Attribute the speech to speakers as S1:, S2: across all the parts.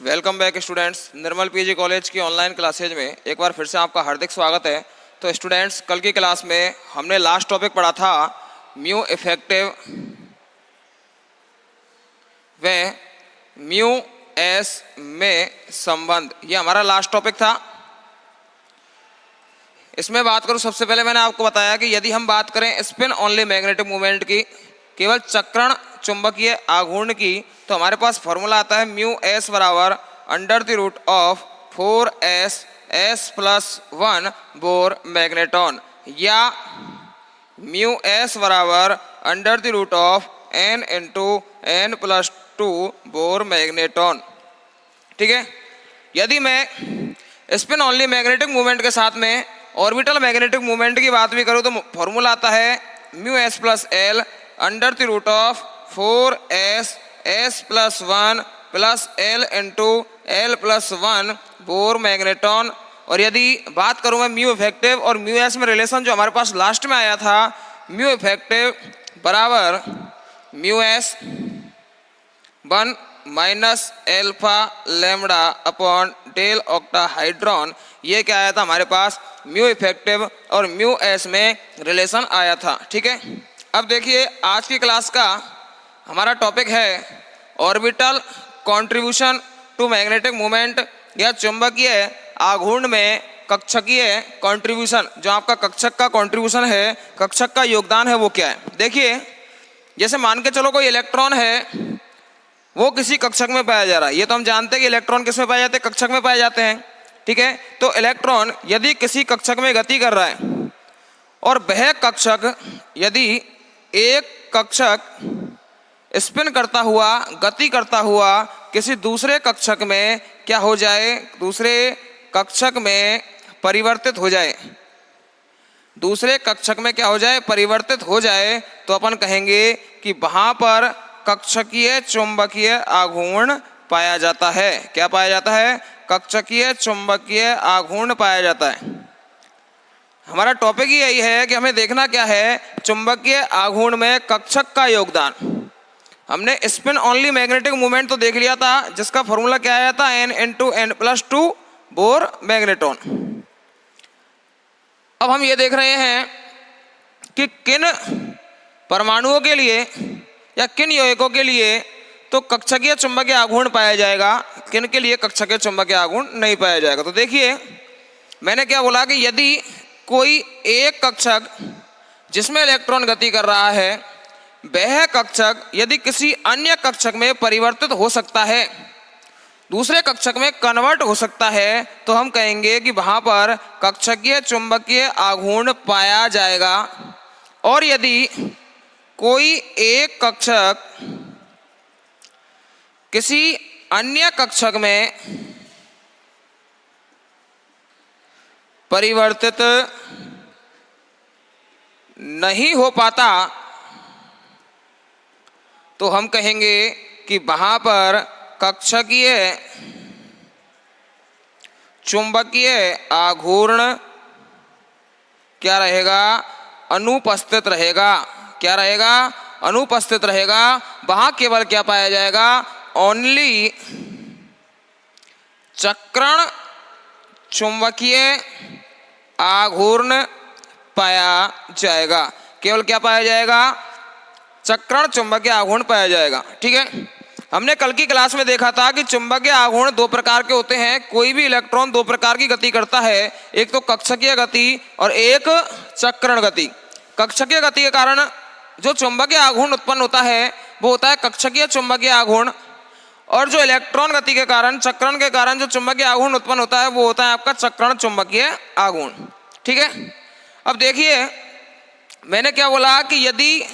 S1: Welcome back students. Nirmal PG college की online classes में एक बार फिर से आपका हार्दिक स्वागत है। तो स्टूडेंट्स, कल की क्लास में हमने लास्ट टॉपिक पढ़ा था म्यू इफेक्टिव व म्यू एस में संबंध। ये हमारा लास्ट टॉपिक था। इसमें बात करूं, सबसे पहले मैंने आपको बताया कि यदि हम बात करें स्पिन ओनली मैग्नेटिक मूवमेंट की, केवल चक्रण चुंबकीय आघूर्ण की, तो हमारे पास फॉर्मूला आता है म्यू एस बराबर under the root of 4s s+1 Bohr magneton, या म्यू एस बराबर under the root of n into n+2 Bohr magneton. ठीक है। यदि मैं स्पिन ओनली मैग्नेटिक मूवमेंट के साथ में ऑर्बिटल मैग्नेटिक मूवमेंट की बात भी करूँ तो फॉर्मूला आता है mu S plus L under the root of 4s s+1 plus L into l+1 Bohr magneton. और यदि बात करूँ मैं म्यू इफेक्टिव और म्यू एस में रिलेशन जो हमारे पास लास्ट में आया था, म्यू इफेक्टिव बराबर mu s 1 minus alpha lambda upon del octahedron, ये क्या आया था हमारे पास, म्यू इफेक्टिव और म्यू एस में रिलेशन आया था। ठीक है। अब देखिए, आज की क्लास का हमारा टॉपिक है orbital contribution to magnetic movement, या चुंबकीय आघूर्ण में कक्षकीय कंट्रीब्यूशन। जो आपका कक्षक का कंट्रीब्यूशन है, कक्षक का योगदान है, वो क्या है। देखिए, जैसे मान के चलो कोई इलेक्ट्रॉन है, वो किसी कक्षक में पाया जा रहा है। ये तो हम जानते हैं कि इलेक्ट्रॉन किस में पाए जाते हैं, कक्षक में पाए जाते हैं। ठीक है। तो इलेक्ट्रॉन यदि किसी कक्षक में गति कर रहा है और वह कक्षक, यदि एक कक्षक स्पिन करता हुआ, गति करता हुआ किसी दूसरे कक्षक में क्या हो जाए, दूसरे कक्षक में परिवर्तित हो जाए, दूसरे कक्षक में क्या हो जाए, परिवर्तित हो जाए, तो अपन कहेंगे कि वहां पर कक्षकीय चुंबकीय आघूर्ण पाया जाता है। क्या पाया जाता है? कक्षकीय चुंबकीय आघूर्ण पाया जाता है। हमारा टॉपिक ही यही है कि हमें देखना क्या है, चुंबकीय आघूर्ण में कक्षक का योगदान। हमने स्पिन ओनली मैग्नेटिक मूवमेंट तो देख लिया था, जिसका फॉर्मूला क्या आया था, n into n+2 Bohr magneton. अब हम ये देख रहे हैं कि किन परमाणुओं के लिए या किन यौगिकों के लिए तो कक्षकीय चुंबकीय आघूर्ण पाया जाएगा, किन के लिए कक्षकीय चुंबकीय आघूर्ण नहीं पाया जाएगा। तो देखिए, मैंने क्या बोला कि यदि कोई एक कक्षक जिसमें इलेक्ट्रॉन गति कर रहा है, वह कक्षक यदि किसी अन्य कक्षक में परिवर्तित हो सकता है, दूसरे कक्षक में कन्वर्ट हो सकता है, तो हम कहेंगे कि वहां पर कक्षकीय चुंबकीय आघूर्ण पाया जाएगा। और यदि कोई एक कक्षक किसी अन्य कक्षक में परिवर्तित नहीं हो पाता, तो हम कहेंगे कि वहां पर कक्षकीय चुंबकीय आघूर्ण क्या रहेगा, अनुपस्थित रहेगा। क्या रहेगा? अनुपस्थित रहेगा। वहां केवल क्या पाया जाएगा, ओनली चक्रण चुंबकीय आघूर्ण पाया जाएगा। केवल क्या पाया जाएगा, चक्रण चुंबकीय आघूर्ण पाया जाएगा। ठीक है। हमने कल की क्लास में देखा था कि चुंबकीय आघूर्ण दो प्रकार के होते हैं। कोई भी इलेक्ट्रॉन दो प्रकार की गति करता है, एक तो कक्षकीय गति और एक चक्रण गति। कक्षकीय गति के कारण जो चुंबकीय आघूर्ण उत्पन्न होता है वो होता है कक्षकीय चुंबकीय आघूर्ण, और जो इलेक्ट्रॉन गति के कारण, चक्रण के कारण जो चुंबकीय आघूर्ण उत्पन्न होता है वो होता है आपका चक्रण चुंबकीय आघूर्ण। ठीक है। अब देखिए, मैंने क्या बोला कि यदि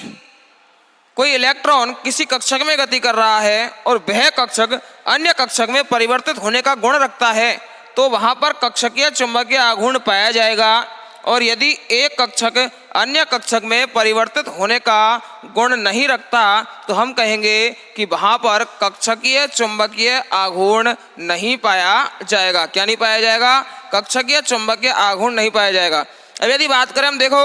S1: कोई इलेक्ट्रॉन किसी कक्षक में गति कर रहा है और वह कक्षक अन्य कक्षक में परिवर्तित होने का गुण रखता है, तो वहां पर कक्षकीय चुंबकीय आघूर्ण पाया जाएगा। और यदि एक कक्षक अन्य कक्षक में परिवर्तित होने का गुण नहीं रखता, तो हम कहेंगे कि वहां पर कक्षकीय चुंबकीय आघूर्ण नहीं पाया जाएगा। क्या नहीं पाया जाएगा? कक्षकीय चुंबकीय आघूर्ण नहीं पाया जाएगा। अब यदि बात करें, हम देखो,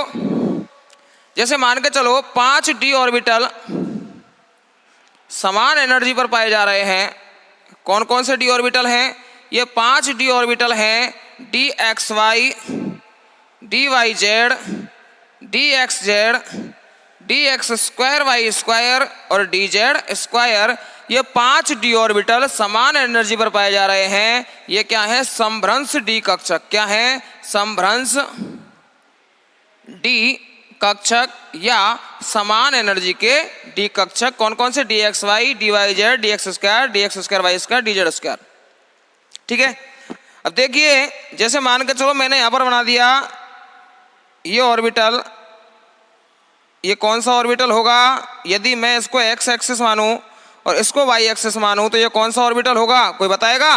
S1: जैसे मान के चलो 5d ऑर्बिटल समान एनर्जी पर पाए जा रहे हैं, कौन कौन से डी ऑर्बिटल हैं? ये 5 डी ऑर्बिटल हैं, D x Y, D Y Z, D x Z, D x square Y square और डी जेड स्क्वायर। ये 5 डी ऑर्बिटल समान एनर्जी पर पाए जा रहे हैं। ये क्या है? समभ्रंश डी कक्षक। क्या है? समभ्रंश डी कक्षक या समान एनर्जी के डी कक्षक। कौन कौन से? D x Y, D Y Z, D x square Y square, D Z square. ठीक है। अब देखिए, जैसे मान के चलो मैंने यहां पर बना दिया ये ऑर्बिटल, ये कौन सा ऑर्बिटल होगा? यदि मैं इसको एक्स एक्सिस मानूं और इसको वाई एक्सिस मानूं तो ये कौन सा ऑर्बिटल होगा? कोई बताएगा?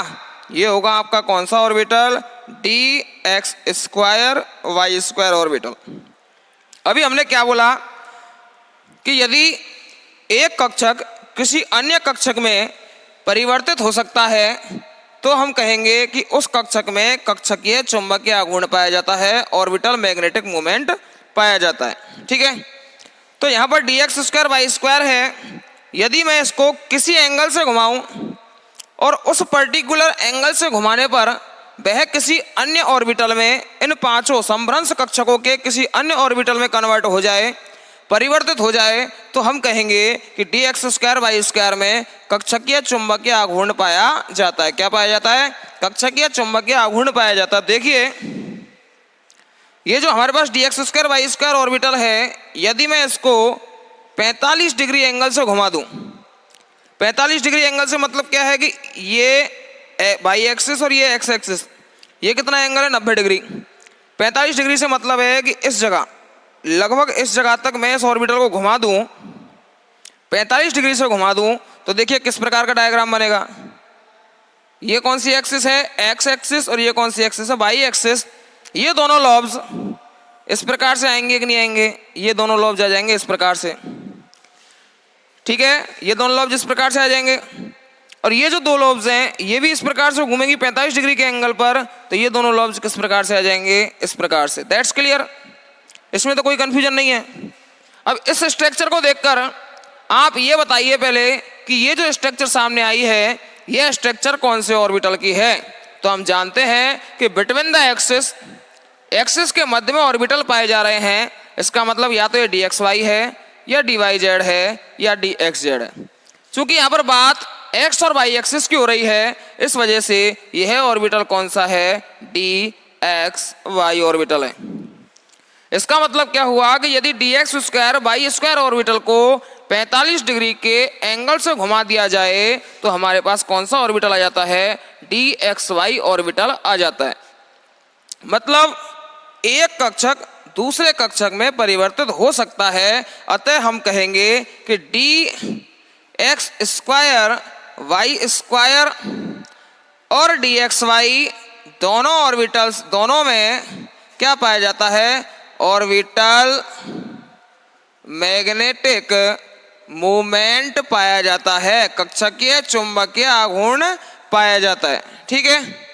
S1: ये होगा आपका कौन सा orbital? D x square Y square orbital. अभी हमने क्या बोला कि यदि एक कक्षक किसी अन्य कक्षक में परिवर्तित हो सकता है तो हम कहेंगे कि उस कक्षक में कक्षकीय चुंबकीय आघूर्ण पाया जाता है, ऑर्बिटल मैग्नेटिक मोमेंट पाया जाता है। ठीक है। तो यहाँ पर D x square Y square है। यदि मैं इसको किसी एंगल से घुमाऊं और उस पर्टिकुलर एंगल से घुमाने पर वह किसी अन्य ऑर्बिटल में, इन 5 समभ्रंश कक्षकों के किसी अन्य ऑर्बिटल में कन्वर्ट हो जाए, परिवर्तित हो जाए, तो हम कहेंगे कि D x square Y square में कक्षकीय चुंबकीय आघूर्ण पाया जाता है। क्या पाया जाता है? कक्षकीय चुंबकीय आघूर्ण पाया जाता है। देखिए, ये जो हमारे पास d x square Y square orbital है, यदि मैं इसको 45 डिग्री एंगल से घुमा दूं, 45 डिग्री एंगल से मतलब क्या है कि ये वाई एक्सिस और ये एक्स एक्सिस, ये कितना एंगल है? 90 डिग्री। 45 डिग्री से मतलब है कि इस जगह, लगभग इस जगह तक मैं इस ऑर्बिटल को घुमा दूं, 45 डिग्री से घुमा दूं, तो देखिए किस प्रकार का डायग्राम बनेगा। ये कौन सी एक्सिस है? X axis. और ये कौन सी एक्सिस है? Y axis. ये दोनों लॉब्स इस प्रकार से आएंगे कि नहीं आएंगे? ये दोनों लॉब्स आ जाएंगे इस प्रकार से। ठीक है। ये दोनों लॉब्स इस प्रकार से आ जाएंगे और ये जो 2 लॉब्स हैं ये भी इस प्रकार से घूमेंगी 45 डिग्री के एंगल पर, तो ये दोनों लॉब्स किस प्रकार से आ जाएंगे? इस प्रकार से। That's clear. इसमें तो कोई कंफ्यूजन नहीं है। अब इस स्ट्रक्चर को देखकर आप ये बताइए पहले कि ये जो स्ट्रक्चर सामने आई है, ये स्ट्रक्चर कौन से ऑर्बिटल की है? तो हम जानते हैं कि बिटवीन द एक्सिस, एक्सिस के मध्य में ऑर्बिटल पाए जा रहे हैं। इसका मतलब या तो ये डी एक्स वाई है, या डी वाई जेड है, या डी एक्स जेड है। चूंकि यहाँ पर बात एक्स और वाई एक्सिस की हो रही है, इस वजह से यह ऑर्बिटल कौन सा है? डी एक्स वाई ऑर्बिटल है। इसका मतलब क्या हुआ कि यदि D x square Y square orbital को 45 डिग्री के एंगल से घुमा दिया जाए तो हमारे पास कौन सा ऑर्बिटल आ जाता है? डी एक्स वाई ऑर्बिटल आ जाता है। मतलब एक कक्षक दूसरे कक्षक में परिवर्तित हो सकता है। अतः हम कहेंगे कि D x square Y square और डी एक्स वाई दोनों ऑर्बिटल्स, दोनों में क्या पाया जाता है? ऑर्बिटल मैग्नेटिक मूवमेंट पाया जाता है, कक्षकीय चुंबकीय आघूर्ण पाया जाता है। ठीक है।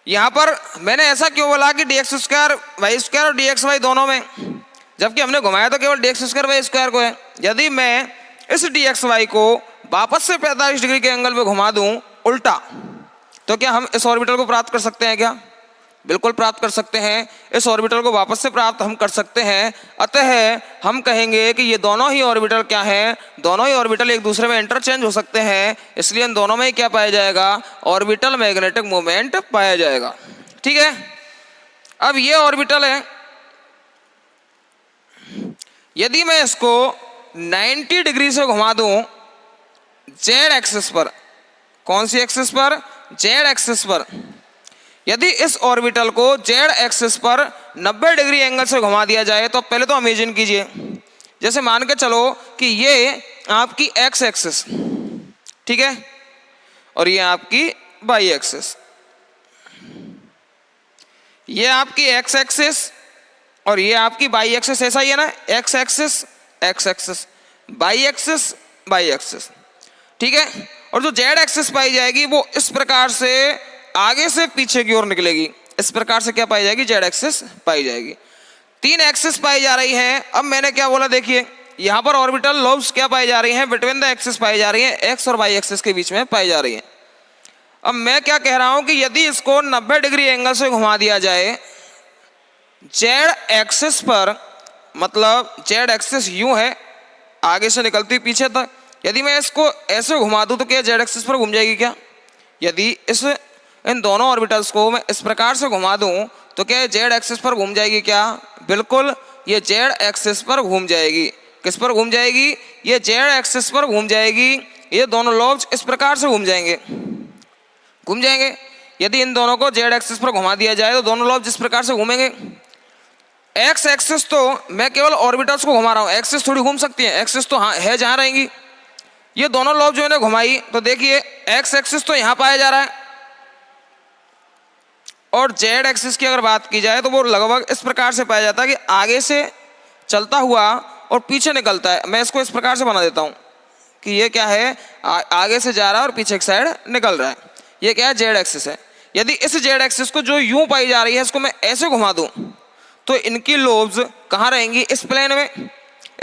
S1: यहाँ पर मैंने ऐसा क्यों बोला कि D x square Y square और डी एक्स वाई दोनों में, जबकि हमने घुमाया तो केवल D x square Y square को है। यदि मैं इस डी एक्स वाई को वापस से 45 डिग्री के एंगल पे घुमा दूं उल्टा, तो क्या हम इस ऑर्बिटल को प्राप्त कर सकते हैं क्या? बिल्कुल प्राप्त कर सकते हैं। इस ऑर्बिटल को वापस से प्राप्त हम कर सकते हैं। अतः हम कहेंगे कि ये दोनों ही ऑर्बिटल क्या हैं? दोनों ही ऑर्बिटल एक दूसरे में इंटरचेंज हो सकते हैं, इसलिए इन दोनों में ही क्या पाया जाएगा? ऑर्बिटल मैग्नेटिक मोमेंट पाया जाएगा। ठीक है। अब ये ऑर्बिटल है, यदि मैं इसको 90 डिग्री से घुमा दूं जेड एक्सिस पर, कौन सी एक्सिस पर? जेड एक्सिस पर। यदि इस ऑर्बिटल को जेड एक्सिस पर 90 डिग्री एंगल से घुमा दिया जाए तो पहले तो इमेजिन कीजिए, जैसे मान के चलो कि ये आपकी एक्स एक्सिस, ठीक है, और ये आपकी वाई एक्सिस, ये आपकी एक्स एक्सिस और ये आपकी वाई एक्सिस, ऐसा ही है ना? X axis X axis, Y axis Y axis. ठीक है। और जो जेड एक्सिस पाई जाएगी वो इस प्रकार से आगे से पीछे की ओर निकलेगी। इस प्रकार से क्या पाई जाएगी? जेड एक्सिस पाई जाएगी। 3 एक्सिस पाई जा रही हैं। अब मैंने क्या बोला, देखिए यहाँ पर ऑर्बिटल लोब्स क्या पाई जा रही हैं? बिटवीन द एक्सिस पाई जा रही हैं, एक्स और वाई एक्सिस के बीच में पाई जा रही हैं। अब मैं क्या कह रहा हूं कि यदि इसको 90 डिग्री एंगल से घुमा दिया जाए जेड एक्सिस पर, मतलब जेड एक्सिस यूं है आगे से निकलती पीछे तक, यदि मैं इसको ऐसे घुमा दूं तो क्या जेड एक्सिस पर घूम जाएगी क्या? यदि इन दोनों ऑर्बिटल्स को मैं इस प्रकार से घुमा दूं तो क्या जेड एक्सिस पर घूम जाएगी क्या? बिल्कुल, ये जेड एक्सिस पर घूम जाएगी। किस पर घूम जाएगी? ये जेड एक्सिस पर घूम जाएगी। ये दोनों लोब्स इस प्रकार से घूम जाएंगे, घूम जाएंगे। यदि इन दोनों को जेड एक्सिस पर घुमा दिया जाए तो दोनों लोब जिस प्रकार से घूमेंगे, एक्स एक्सिस तो मैं केवल ऑर्बिटल्स को घुमा रहा हूं, एक्सिस थोड़ी घूम सकती है, एक्सिस तो हाँ है जहां रहेंगी। ये दोनों लोब जो मैंने घुमाई तो देखिए एक्स एक्सिस तो यहां पाया जा रहा है और जेड एक्सिस की अगर बात की जाए तो वो लगभग इस प्रकार से पाया जाता है कि आगे से चलता हुआ और पीछे निकलता है। मैं इसको इस प्रकार से बना देता हूं कि ये क्या है, आगे से जा रहा है और पीछे की साइड निकल रहा है। ये क्या है? जेड एक्सिस है। यदि इस जेड एक्सिस को जो यूं पाई जा रही है इसको मैं ऐसे घुमा दूं तो इनकी लोब्स कहाँ रहेंगी? इस प्लेन में।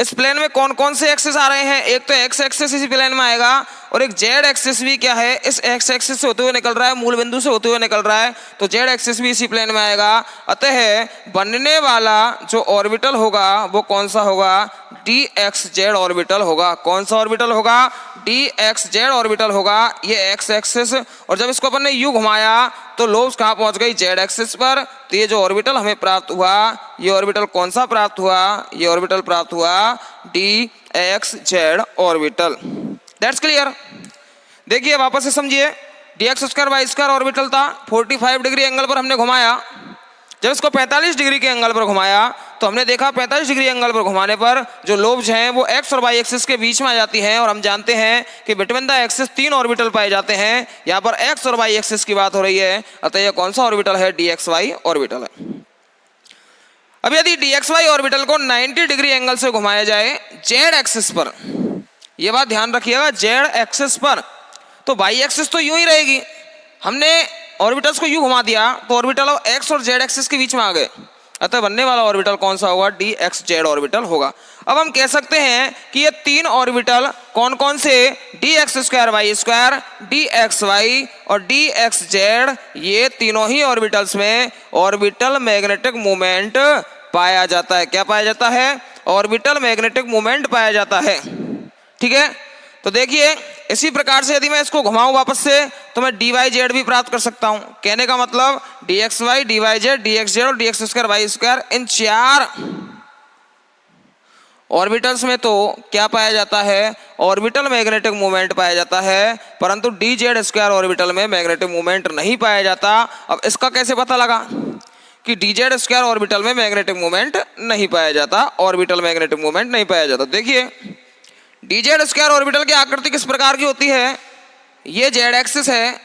S1: इस प्लेन में कौन कौन से एक्सिस आ रहे हैं? एक तो एक्स एक्सिस इसी प्लेन में आएगा और एक जेड एक्सिस भी क्या है, इस एक्स एक्सिस से होते हुए निकल रहा है, मूल बिंदु से होते हुए निकल रहा है, तो जेड एक्सिस भी इसी प्लेन में आएगा। अतः बनने वाला जो ऑर्बिटल होगा वो कौन सा होगा? डी एक्स जेड ऑर्बिटल होगा। कौन सा ऑर्बिटल होगा? डी एक्स जेड ऑर्बिटल होगा। ये एक्स एक्सिस, और जब इसको अपन ने यू घुमाया तो लोब्स कहाँ पहुंच गई? जेड एक्सिस पर। तो ये जो ऑर्बिटल हमें प्राप्त हुआ, ये ऑर्बिटल कौन सा प्राप्त हुआ? ये ऑर्बिटल प्राप्त हुआ D x Z orbital. That's clear. देखिए वापस से समझिए, D x square Y square orbital था, 45 डिग्री एंगल पर हमने घुमाया। जब इसको 45 डिग्री के एंगल पर घुमाया तो हमने देखा 45 डिग्री एंगल पर घुमाने पर जो लोब्स हैं वो एक्स और वाई एक्सिस के बीच में आ जाती हैं, और हम जानते हैं कि बिटवीन द एक्सिस 3 ऑर्बिटल पाए जाते हैं। यहाँ पर एक्स और वाई एक्सिस की बात हो रही है, अतः यह कौन सा ऑर्बिटल है? डी एक्स वाई ऑर्बिटल है। अब यदि डी एक्स वाई ऑर्बिटल को 90 डिग्री एंगल से घुमाया जाए जेड एक्सिस पर, यह बात ध्यान रखिएगा, जेड एक्सिस पर, तो वाई एक्सिस तो यूं ही रहेगी। हमने ऑर्बिटल्स को यूं घुमा दिया तो ऑर्बिटल ऑफ एक्स और जेड एक्सिस के बीच में आ गए, अतः बनने वाला ऑर्बिटल कौन सा होगा? डी एक्स जेड ऑर्बिटल होगा। अब हम कह सकते हैं कि ये 3 ऑर्बिटल कौन कौन से? D x square Y square, D x Y और डी एक्स जेड, ये तीनों ही ऑर्बिटल्स में ऑर्बिटल मैग्नेटिक मोमेंट पाया जाता है। क्या पाया जाता है? ऑर्बिटल मैग्नेटिक मोमेंट पाया जाता है। ठीक है, तो देखिए इसी प्रकार से यदि मैं इसको घुमाऊं वापस से तो मैं डी वाई जेड भी प्राप्त कर सकता हूं। कहने का मतलब d x Y, D Y Z, D x z और D x square Y square, इन 4 ऑर्बिटल्स में तो क्या पाया जाता है? ऑर्बिटल मैग्नेटिक मोमेंट पाया जाता है, परंतु डी जेड स्क्वायर ऑर्बिटल में मैग्नेटिक मोमेंट नहीं पाया जाता। अब इसका कैसे पता लगा कि डी जेड स्क्वायर ऑर्बिटल में मैग्नेटिक मोमेंट नहीं पाया जाता, ऑर्बिटल मैग्नेटिक मोमेंट नहीं पाया जाता? देखिए डी जेड स्क्वायर ऑर्बिटल की आकृति किस प्रकार की होती है? ये जेड एक्सिस है,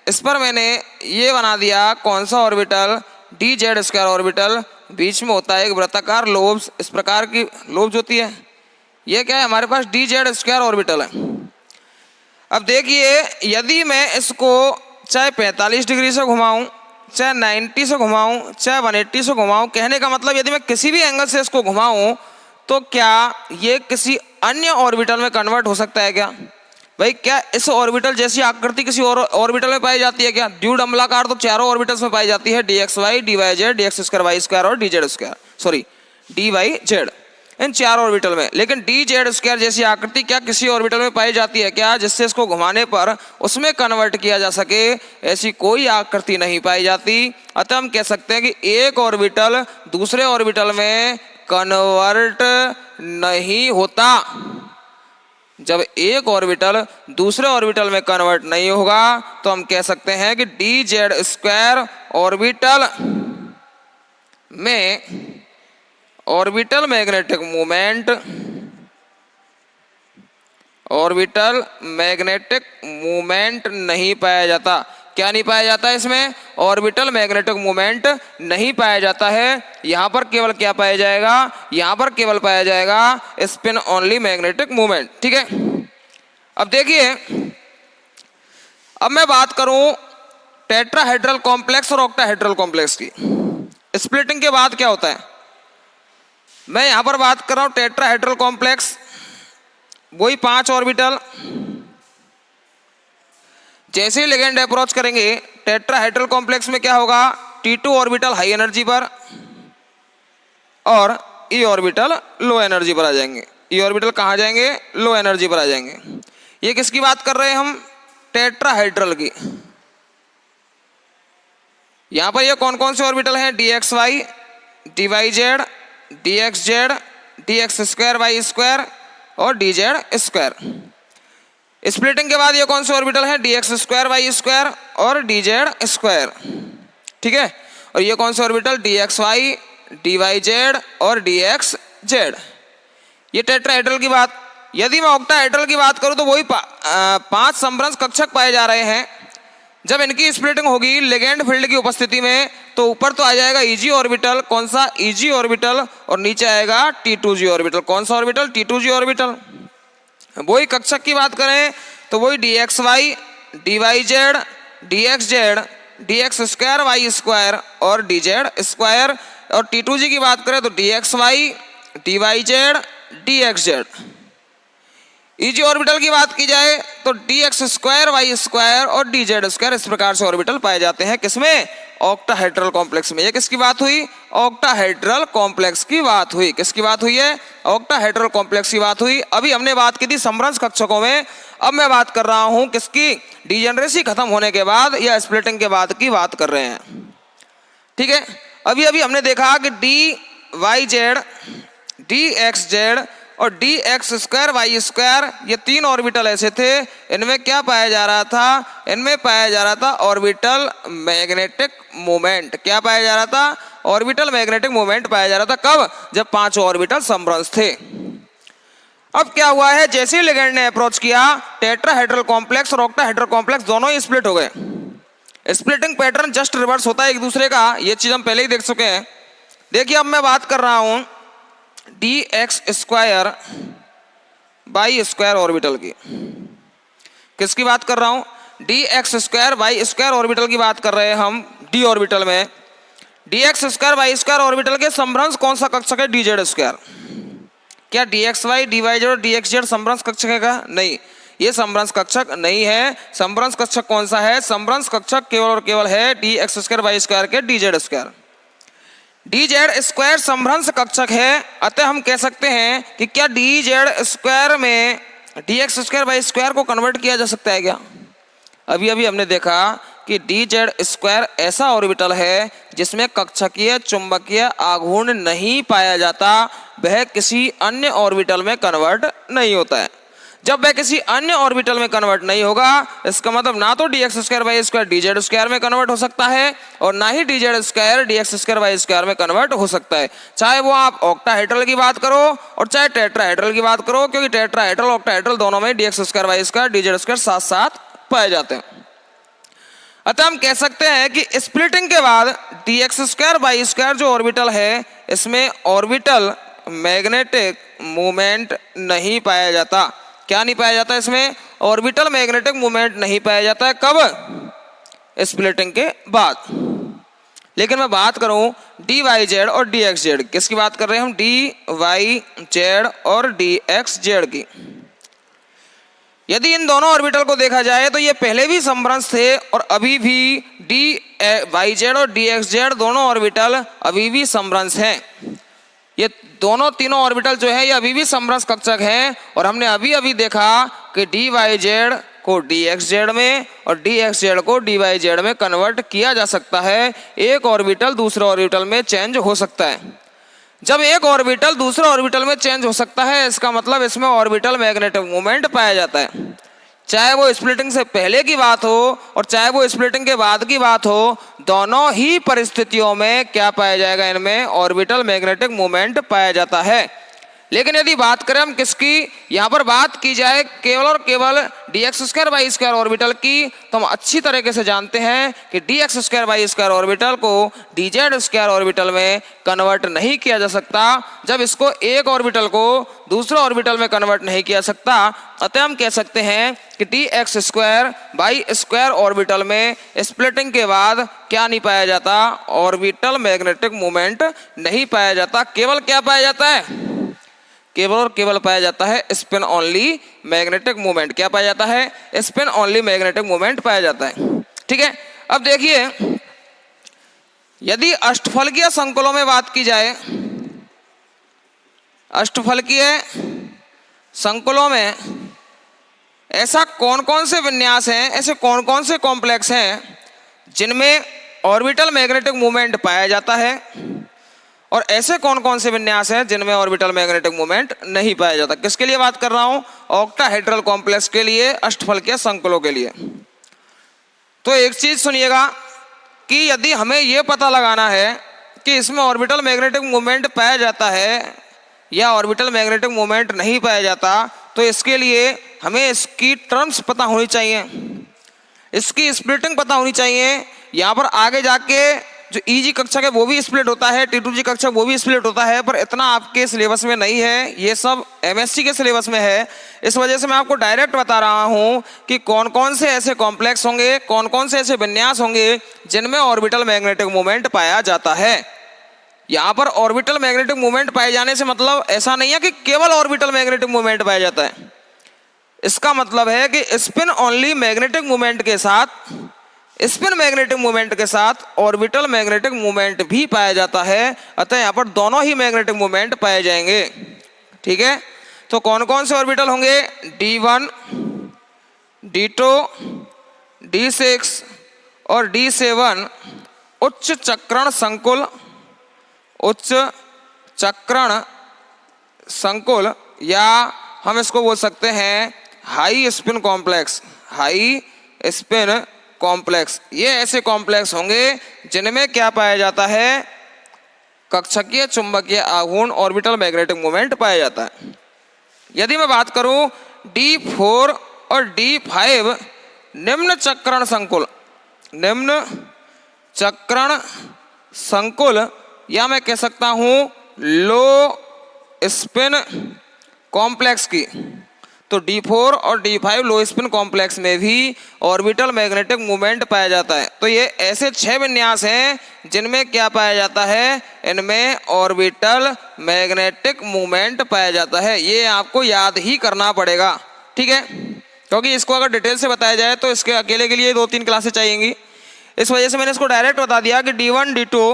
S1: इस पर मैंने ये बना दिया कौन सा orbital? D Z square orbital. बीच में होता है एक वृत्ताकार लोब्स, इस प्रकार की लोब्स होती है। ये क्या है? हमारे पास डी जेड स्क्वायर ऑर्बिटल है। अब देखिए यदि मैं इसको चाहे 45 डिग्री से घुमाऊं, चाहे 90 से घुमाऊं, चाहे 180 से घुमाऊं, कहने का मतलब यदि मैं किसी भी एंगल से इसको घुमाऊं तो क्या ये किसी अन्य ऑर्बिटल में कन्वर्ट हो सकता है क्या? भाई क्या इस ऑर्बिटल जैसी आकृति किसी और ऑर्बिटल में पाई जाती है क्या? ड्यूड अम्लाकार तो चारों ऑर्बिटल्स में पाई जाती है, d x Y, D Y Z, D x square Y square और D Z square, sorry d Y z, इन 4 ऑर्बिटल में। लेकिन डी जेड स्क्वायर जैसी आकृति क्या किसी ऑर्बिटल में पाई जाती है क्या, जिससे इसको घुमाने पर उसमें कन्वर्ट किया जा सके? ऐसी कोई आकृति नहीं पाई जाती। अतः हम कह सकते हैं कि एक ऑर्बिटल दूसरे ऑर्बिटल में कन्वर्ट नहीं होता। जब एक ऑर्बिटल दूसरे ऑर्बिटल में कन्वर्ट नहीं होगा तो हम कह सकते हैं कि डी जेड स्क्वायर ऑर्बिटल में ऑर्बिटल मैग्नेटिक मूवमेंट नहीं पाया जाता। क्या नहीं पाया जाता? इसमें ऑर्बिटल मैग्नेटिक मूवमेंट नहीं पाया जाता है। यहां पर केवल क्या पाया जाएगा? यहां पर केवल पाया जाएगा स्पिन ओनली मैग्नेटिक मूवमेंट। ठीक है, अब देखिए, अब मैं बात करूं टेट्राहेड्रल कॉम्प्लेक्स और ऑक्टाहेड्रल कॉम्प्लेक्स की। स्प्लिटिंग के बाद क्या होता है? मैं यहां पर बात कर रहा हूं टेट्राहेड्रल कॉम्प्लेक्स, वही 5 ऑर्बिटल जैसे ही लिगेंड अप्रोच करेंगे टेट्राहेड्रल कॉम्प्लेक्स में क्या होगा, T2 ऑर्बिटल हाई एनर्जी पर और E ऑर्बिटल लो एनर्जी पर आ जाएंगे। E ऑर्बिटल कहाँ जाएंगे, लो एनर्जी पर आ जाएंगे। ये किसकी बात कर रहे हैं हम, टेट्राहेड्रल की। यहां पर ये कौन कौन से ऑर्बिटल हैं, dxy, dyz, dxz, dx2y2 और dz2। स्प्लिटिंग के बाद ये कौन से ऑर्बिटल हैं, dx2y2 और dz2। ठीक है, और ये कौन से ऑर्बिटल, dxy, dyz और dxz। ये टेट्राहेड्रल की बात। यदि मैं ऑक्टाहेड्रल की बात करूं तो वही 5 समभ्रंश कक्षक पाए जा रहे हैं। जब इनकी स्प्लिटिंग होगी लिगेंड फील्ड की उपस्थिति में तो ऊपर तो आ जाएगा Eg ऑर्बिटल, कौन सा, Eg ऑर्बिटल, और नीचे आएगा T2g ऑर्बिटल। कौन सा ऑर्बिटल, T2g ऑर्बिटल। वही कक्षक की बात करें तो वही dxy, dyz, dxz, dx2y2 और dz2। और T2g की बात करें तो dxy, dyz, dxz। Eg orbital की बात की जाए तो dx2y2 और dz2। इस प्रकार से ऑर्बिटल पाए जाते हैं किसमें, ऑक्टाहेड्रल कॉम्प्लेक्स में। ये किसकी बात हुई, ऑक्टाहेड्रल कॉम्प्लेक्स की बात हुई। किसकी बात हुई है, ऑक्टाहेड्रल कॉम्प्लेक्स की बात हुई। अभी हमने बात की थी समभ्रंश कक्षकों में, अब मैं बात कर रहा हूं किसकी, डिजेनरेसी खत्म होने के बाद या स्प्लिटिंग के बाद की बात कर रहे हैं। ठीक है, अभी अभी हमने देखा कि dyz, dxz और dx2y2 ये 3 ऑर्बिटल ऐसे थे, इनमें क्या पाया जा रहा था, इनमें पाया जा रहा था ऑर्बिटल मैग्नेटिक मोमेंट। क्या पाया जा रहा था, ऑर्बिटल मैग्नेटिक मोमेंट पाया जा रहा था। कब, जब 5 ऑर्बिटल समभ्रंश थे। अब क्या हुआ है, जैसे ही लिगेंड ने अप्रोच किया टेट्राहेड्रल कॉम्प्लेक्स और ऑक्टाहेड्रल कॉम्प्लेक्स दोनों ही स्प्लिट हो गए। स्प्लिटिंग पैटर्न जस्ट रिवर्स होता है एक दूसरे का, ये चीज हम पहले ही देख चुके हैं। देखिए अब मैं बात कर रहा हूं dx2y2 ऑर्बिटल की। किसकी बात कर रहा हूं, dx2y2 ऑर्बिटल की बात कर रहे हैं हम d ऑर्बिटल में। dx2y2 ऑर्बिटल के समभ्रंश कौन सा कक्षक है, dz2। क्या dxy, dyz और dxz समभ्रंश कक्षक है का, नहीं, ये समभ्रंश कक्षक नहीं है। समभ्रंश कक्षक कौन सा है, समभ्रंश कक्षक केवल और केवल है dx2y2 के dz2। dz2 समभ्रंश कक्षक है, अतः हम कह सकते हैं कि क्या dz2 में dx2y2 को कन्वर्ट किया जा सकता है क्या। अभी अभी हमने देखा कि dz2 ऐसा ऑर्बिटल है जिसमें कक्षकीय चुंबकीय आघूर्ण नहीं पाया जाता, वह किसी अन्य ऑर्बिटल में कन्वर्ट नहीं होता है। जब वह किसी अन्य ऑर्बिटल में कन्वर्ट नहीं होगा, इसका मतलब ना तो dx2y2 dz2 में कन्वर्ट हो सकता है और ना ही dz2 dx2y2 में कन्वर्ट हो सकता है। चाहे वो आप ऑक्टाहेड्रल की बात करो और चाहे टेट्राहेड्रल की बात करो, क्योंकि टेट्राहेड्रल ऑक्टाहेड्रल दोनों में dx2y2 dz2 साथ साथ पाए जाते हैं। अतः हम कह सकते हैं कि स्प्लिटिंग के बाद dx2y2 जो ऑर्बिटल है इसमें ऑर्बिटल मैग्नेटिक मूवमेंट नहीं पाया जाता। क्या नहीं पाया जाता, इसमें ऑर्बिटल मैग्नेटिक मूवमेंट नहीं पाया जाता है। कब, स्प्लिटिंग के बाद। लेकिन मैं बात करूं dyz और dxz, किसकी बात कर रहे हैं हम, dyz और dxz की। यदि इन दोनों ऑर्बिटल को देखा जाए तो ये पहले भी समभ्रंश थे और अभी भी dyz और dxz दोनों ऑर्बिटल अभी भी समभ्रंश हैं। ये दोनों तीनों ऑर्बिटल जो है ये अभी भी समभ्रंश कक्षक हैं और हमने अभी अभी देखा कि dyz को dxz में और dxz को dyz में कन्वर्ट किया जा सकता है। एक ऑर्बिटल दूसरे ऑर्बिटल में चेंज हो सकता है। जब एक ऑर्बिटल दूसरे ऑर्बिटल में चेंज हो सकता है, इसका मतलब इसमें ऑर्बिटल मैग्नेटिक मोमेंट पाया जाता है। चाहे वो स्प्लिटिंग से पहले की बात हो और चाहे वो स्प्लिटिंग के बाद की बात हो, दोनों ही परिस्थितियों में क्या पाया जाएगा, इनमें ऑर्बिटल मैग्नेटिक मोमेंट पाया जाता है। लेकिन यदि बात करें हम किसकी, यहाँ पर बात की जाए केवल और केवल dx2y2 ऑर्बिटल की, तो हम अच्छी तरीके से जानते हैं कि dx2y2 ऑर्बिटल को dz2 ऑर्बिटल में कन्वर्ट नहीं किया जा सकता जब इसको एक ऑर्बिटल को दूसरे ऑर्बिटल में कन्वर्ट नहीं किया सकता। अतः हम कह सकते हैं कि dx2y2 ऑर्बिटल में स्प्लिटिंग के बाद क्या नहीं पाया जाता, ऑर्बिटल मैग्नेटिक मोमेंट नहीं पाया जाता। केवल क्या पाया जाता है, केवल और केवल पाया जाता है स्पिन ओनली मैग्नेटिक मोमेंट। क्या पाया जाता है? स्पिन ओनली मैग्नेटिक मोमेंट पाया जाता है। ठीक है, अब देखिए यदि अष्टफलकीय संकुलों में बात की जाए, अष्टफलकीय संकुलों में ऐसा कौन कौन से विन्यास हैं, ऐसे कौन कौन से कॉम्प्लेक्स हैं जिनमें ऑर्बिटल मैग्नेटिक मोमेंट पाया जाता है, और ऐसे कौन कौन से विन्यास हैं जिनमें ऑर्बिटल मैग्नेटिक मोमेंट नहीं पाया जाता। किसके लिए बात कर रहा हूं? ऑक्टाहेड्रल कॉम्प्लेक्स के लिए, अष्टफलकीय संकुलों के लिए। तो एक चीज सुनिएगा कि यदि हमें यह पता लगाना है कि इसमें ऑर्बिटल मैग्नेटिक मोमेंट पाया जाता है या ऑर्बिटल मैग्नेटिक मोमेंट नहीं पाया जाता, तो इसके लिए हमें इसकी टर्म्स पता होनी चाहिए, इसकी स्प्लिटिंग पता होनी चाहिए। यहाँ पर आगे जाके जो ईजी कक्षा है वो भी स्प्लिट होता है, T2G कक्षा वो भी स्प्लिट होता है, पर इतना आपके सिलेबस में नहीं है, ये सब MSc के सिलेबस में है। इस वजह से मैं आपको डायरेक्ट बता रहा हूँ कि कौन कौन से ऐसे कॉम्प्लेक्स होंगे, कौन कौन से ऐसे विन्यास होंगे जिनमें ऑर्बिटल मैग्नेटिक मोमेंट पाया जाता है। यहाँ पर ऑर्बिटल मैग्नेटिक मोमेंट पाए जाने से मतलब ऐसा नहीं है कि केवल ऑर्बिटल मैग्नेटिक मोमेंट पाया जाता है। इसका मतलब है कि स्पिन ओनली मैग्नेटिक मोमेंट के साथ, स्पिन मैग्नेटिक मोमेंट के साथ ऑर्बिटल मैग्नेटिक मोमेंट भी पाया जाता है। अतः यहाँ पर दोनों ही मैग्नेटिक मोमेंट पाए जाएंगे। ठीक है, तो कौन कौन से ऑर्बिटल होंगे? D1, D2, D6 और D7 उच्च चक्रण संकुल, उच्च चक्रण संकुल, या हम इसको बोल सकते हैं high spin complex, high spin complex. ये ऐसे कॉम्प्लेक्स होंगे जिनमें क्या पाया जाता है? कक्षकीय चुंबकीय आघूर्ण, ऑर्बिटल मैग्नेटिक मोमेंट पाया जाता है। यदि मैं बात करूं D4 और D5 निम्न चक्रण संकुल, निम्न चक्रण संकुल, या मैं कह सकता हूं लो स्पिन कॉम्प्लेक्स की, तो D4 और D5 लो स्पिन कॉम्प्लेक्स में भी ऑर्बिटल मैग्नेटिक मोमेंट पाया जाता है। तो ये ऐसे 6 विन्यास हैं जिनमें क्या पाया जाता है? इनमें ऑर्बिटल मैग्नेटिक मोमेंट पाया जाता है। ये आपको याद ही करना पड़ेगा, ठीक है, क्योंकि इसको अगर डिटेल से बताया जाए तो इसके अकेले के लिए 2-3 क्लासेस चाहिएंगी। इस वजह से मैंने इसको डायरेक्ट बता दिया कि D1, D2,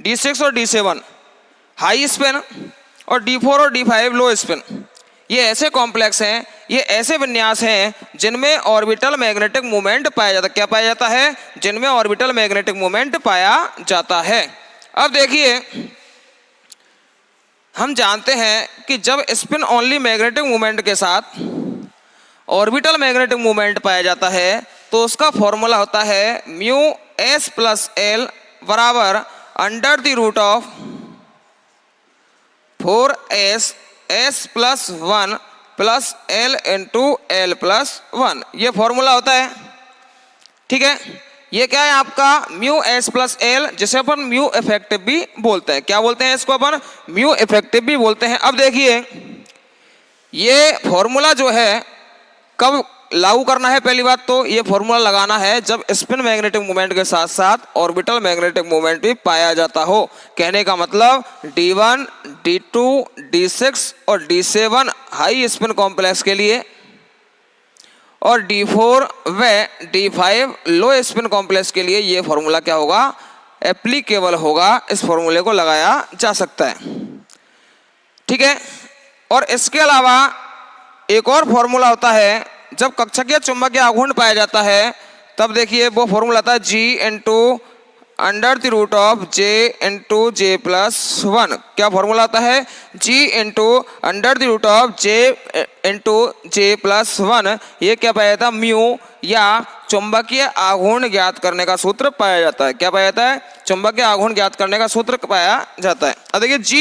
S1: D6 और D7 हाई स्पिन और D4 और D5 लो स्पिन, ये ऐसे कॉम्प्लेक्स हैं, ये ऐसे विन्यास हैं जिनमें ऑर्बिटल मैग्नेटिक मोमेंट पाया जाता है। क्या पाया जाता है? जिनमें ऑर्बिटल मैग्नेटिक मोमेंट पाया जाता है। अब देखिए, हम जानते हैं कि जब स्पिन ओनली मैग्नेटिक मोमेंट के साथ ऑर्बिटल मैग्नेटिक मोमेंट पाया जाता है तो उसका फॉर्मूला होता है म्यू एस प्लस एल बराबर under the root of 4s s plus 1 plus L into L plus 1, ये फॉर्मूला होता है। ठीक है, ये क्या है आपका? म्यू एस प्लस एल, जिसे अपन म्यू इफेक्टिव भी बोलते हैं। क्या बोलते हैं इसको? अपन म्यू इफेक्टिव भी बोलते हैं। अब देखिए, ये फॉर्मूला जो है कब लागू करना है? पहली बात तो ये फॉर्मूला लगाना है जब स्पिन मैग्नेटिक मोमेंट के साथ साथ ऑर्बिटल मैग्नेटिक मोमेंट भी पाया जाता हो। कहने का मतलब D1, D2, D6 और D7 हाई स्पिन कॉम्प्लेक्स के लिए और D4 व D5 लो स्पिन कॉम्प्लेक्स के लिए ये फॉर्मूला क्या होगा? एप्लीकेबल होगा। इस फॉर्मूले को लगाया जा सकता है। ठीक है, और इसके अलावा एक और फॉर्मूला होता है जब कक्षकीय चुंबकीय आघूर्ण पाया जाता है, तब देखिए वो फॉर्मूला आता है G into under the root of J into J plus 1। क्या फॉर्मूला आता है? G into under the root of J into J plus 1। ये क्या पाया जाता है? म्यू या चुंबकीय आघूर्ण ज्ञात करने का सूत्र पाया जाता है। क्या पाया जाता है? चुंबकीय आघूर्ण ज्ञात करने का सूत्र पाया जाता है। अब देखिए G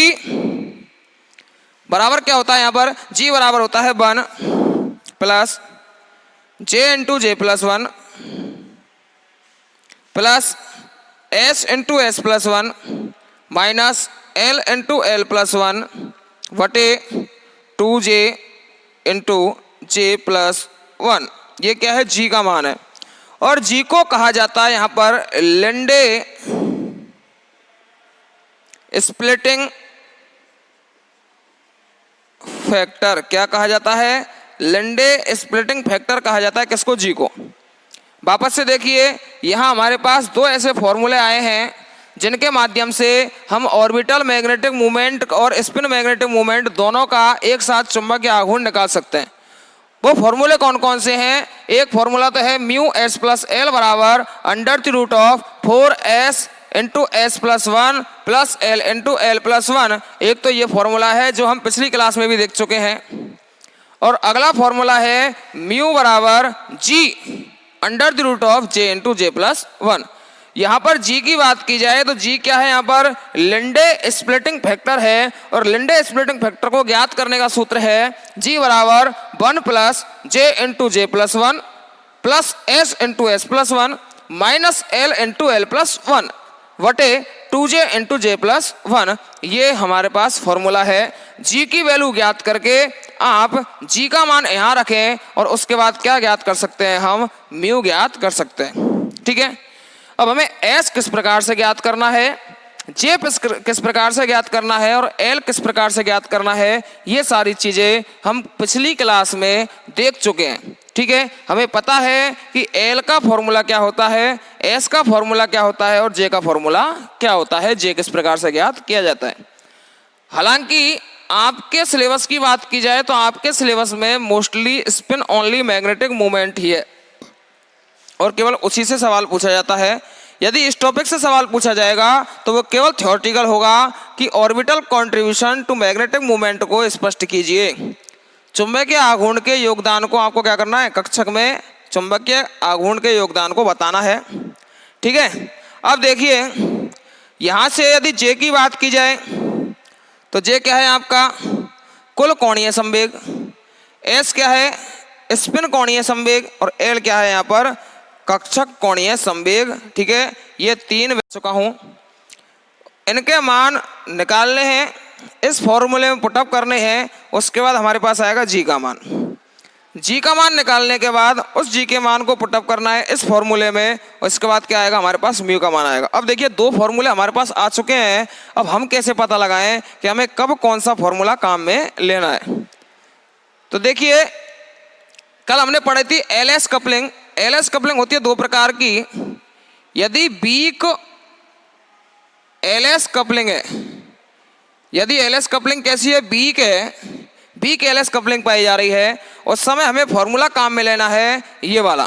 S1: बराबर क्या होता है? यहाँ पर G बराबर होता है 1 plus J into J plus 1 plus S into S plus 1 minus L into L plus 1 बटे 2J इंटू J प्लस 1। ये क्या है? G का मान है, और G को कहा जाता है यहाँ पर लेंडे स्प्लिटिंग फैक्टर क्या कहा जाता है? लिंडे स्प्लिटिंग फैक्टर कहा जाता है। किसको? जी को। वापस से देखिए, यहाँ हमारे पास दो ऐसे फॉर्मूले आए हैं जिनके माध्यम से हम ऑर्बिटल मैग्नेटिक मूवमेंट और स्पिन मैग्नेटिक मूवमेंट दोनों का एक साथ चुंबकीय आघूर्ण निकाल सकते हैं। वो फॉर्मूले कौन कौन से हैं? एक फॉर्मूला तो है म्यू एस प्लस एल बराबर under the root of 4s into S plus one plus L into L plus one. एक तो ये फॉर्मूला है जो हम पिछली क्लास में भी देख चुके हैं। और अगला फॉर्मूला है म्यू बराबर g under the root of J into J plus one. यहाँ पर जी की बात की जाए तो जी क्या है? यहाँ पर लिंडे स्प्लिटिंग फैक्टर है और लिंडे स्प्लिटिंग फैक्टर को ज्ञात करने का सूत्र है जी बराबर 1 प्लस जे इंटू जे plus one plus S into S plus one minus L into L plus one वटे 2j इंटू जे प्लस वन। ये हमारे पास फॉर्मूला है। जी की वैल्यू ज्ञात करके आप जी का मान यहाँ रखें और उसके बाद क्या ज्ञात कर सकते हैं? हम म्यू ज्ञात कर सकते हैं। ठीक है, अब हमें एस किस प्रकार से ज्ञात करना है, जे किस प्रकार से ज्ञात करना है और एल किस प्रकार से ज्ञात करना है, ये सारी चीज़ें हम पिछली क्लास में देख चुके हैं। ठीक है, हमें पता है कि एल का फॉर्मूला क्या होता है, एस का फॉर्मूला क्या होता है और जे का फॉर्मूला क्या होता है, जे किस प्रकार से ज्ञात किया जाता है। हालांकि आपके सिलेबस की बात की जाए तो आपके सिलेबस में mostly spin only magnetic movement ही है और केवल उसी से सवाल पूछा जाता है। यदि इस टॉपिक से सवाल पूछा जाएगा तो वो केवल थ्योरेटिकल होगा कि orbital contribution to magnetic movement को स्पष्ट कीजिए। चुंबकीय आघूर्ण के योगदान को आपको क्या करना है? कक्षक में चुंबकीय आघूर्ण के योगदान को बताना है। ठीक है, अब देखिए यहाँ से यदि जे की बात की जाए तो जे क्या है? आपका कुल कोणीय संवेग, एस क्या है? स्पिन कोणीय संवेग और एल क्या है? यहाँ पर कक्षक कोणीय संवेग। ठीक है, ये तीन बता चुका हूँ। इनके मान निकालने हैं, इस फॉर्मूले में पुटअप करने हैं, उसके बाद हमारे पास आएगा जी का मान। जी का मान निकालने के बाद उस जी के मान को पुटअप करना है इस फॉर्मूले में, उसके बाद क्या आएगा? हमारे पास म्यू का मान आएगा। अब देखिए दो फॉर्मूले हमारे पास आ चुके हैं। अब हम कैसे पता लगाएं कि हमें कब कौन सा फॉर्मूला काम में लेना है? तो देखिए कल हमने पढ़ी थी L S coupling. L S coupling होती है दो प्रकार की। यदि वीक एल एस कपलिंग है, यदि एल एस कपलिंग कैसी है? वीक है, वीक एल एस कपलिंग पाई जा रही है, उस समय हमें फॉर्मूला काम में लेना है ये वाला।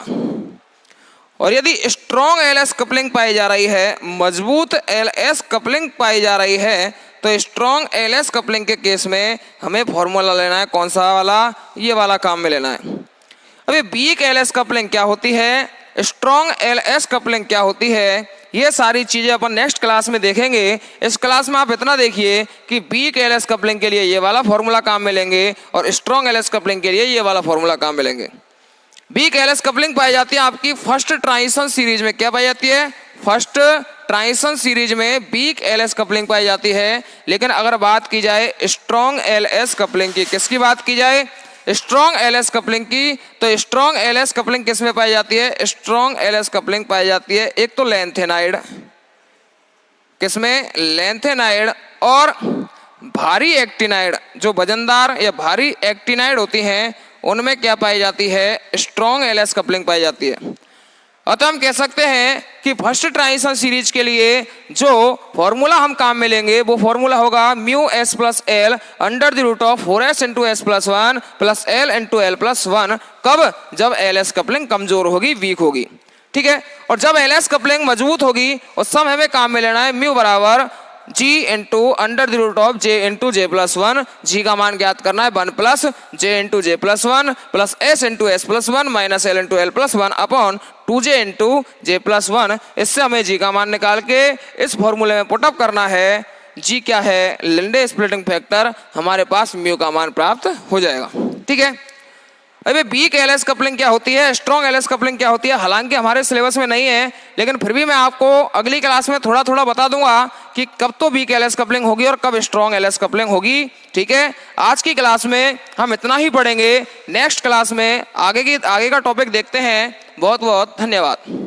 S1: और यदि स्ट्रॉन्ग एल एस कपलिंग पाई जा रही है, मजबूत एल एस कपलिंग पाई जा रही है, तो स्ट्रॉन्ग एल एस कपलिंग के केस में हमें फॉर्मूला लेना है कौन सा वाला? ये वाला काम में लेना है। अभी वीक एल एस कपलिंग क्या होती है, स्ट्रॉन्ग एल एस कपलिंग क्या होती है, ये सारी चीज़ें अपन नेक्स्ट क्लास में देखेंगे। इस क्लास में आप इतना देखिए कि वीक एल एस कपलिंग के लिए ये वाला फॉर्मूला काम में लेंगे और स्ट्रॉन्ग एल एस कपलिंग के लिए ये वाला फॉर्मूला काम में लेंगे। वीक एल एस कपलिंग पाई जाती है आपकी फर्स्ट ट्रांजिशन सीरीज में। क्या पाई जाती है? फर्स्ट ट्रांजिशन सीरीज में वीक एल एस कपलिंग पाई जाती है। लेकिन अगर बात की जाए स्ट्रॉन्ग एल एस कपलिंग की, किसकी बात की जाए? स्ट्रॉन्ग एल एस कपलिंग की, तो स्ट्रॉन्ग एल एस कपलिंग किस में पाई जाती है? स्ट्रॉन्ग एल एस कपलिंग पाई जाती है एक तो लैंथेनाइड, किसमें? लैंथेनाइड, और भारी एक्टिनाइड, जो वजनदार या भारी एक्टिनाइड होती हैं उनमें क्या पाई जाती है? स्ट्रॉन्ग एल एस कपलिंग पाई जाती है। अतः हम कह सकते हैं कि फर्स्ट ट्रांजिशन सीरीज के लिए जो फॉर्मूला हम काम में लेंगे वो फॉर्मूला होगा mu S plus L under the root of 4s into S plus one plus L into L plus one. कब? जब एल एस कपलिंग कमजोर होगी, वीक होगी। ठीक है, और जब एल एस कपलिंग मजबूत होगी उस समय हमें काम में लेना है म्यू बराबर G into under the root of J into J plus one. G का मान ज्ञात करना है 1 प्लस जे इंटू जे plus one plus S into S plus one minus L into L plus one upon 2j into जे plus one. इससे हमें जी का मान निकाल के इस फॉर्मूले में पुटअप करना है। जी क्या है? Linde splitting factor. हमारे पास म्यू का मान प्राप्त हो जाएगा। ठीक है, अभी वीक एल एस कपलिंग क्या होती है, स्ट्रॉन्ग एल एस कपलिंग क्या होती है, हालांकि हमारे सिलेबस में नहीं है, लेकिन फिर भी मैं आपको अगली क्लास में थोड़ा थोड़ा बता दूंगा कि कब तो वीक एल एस कपलिंग होगी और कब स्ट्रॉन्ग एल एस कपलिंग होगी। ठीक है, आज की क्लास में हम इतना ही पढ़ेंगे। नेक्स्ट क्लास में आगे का टॉपिक देखते हैं। बहुत बहुत धन्यवाद।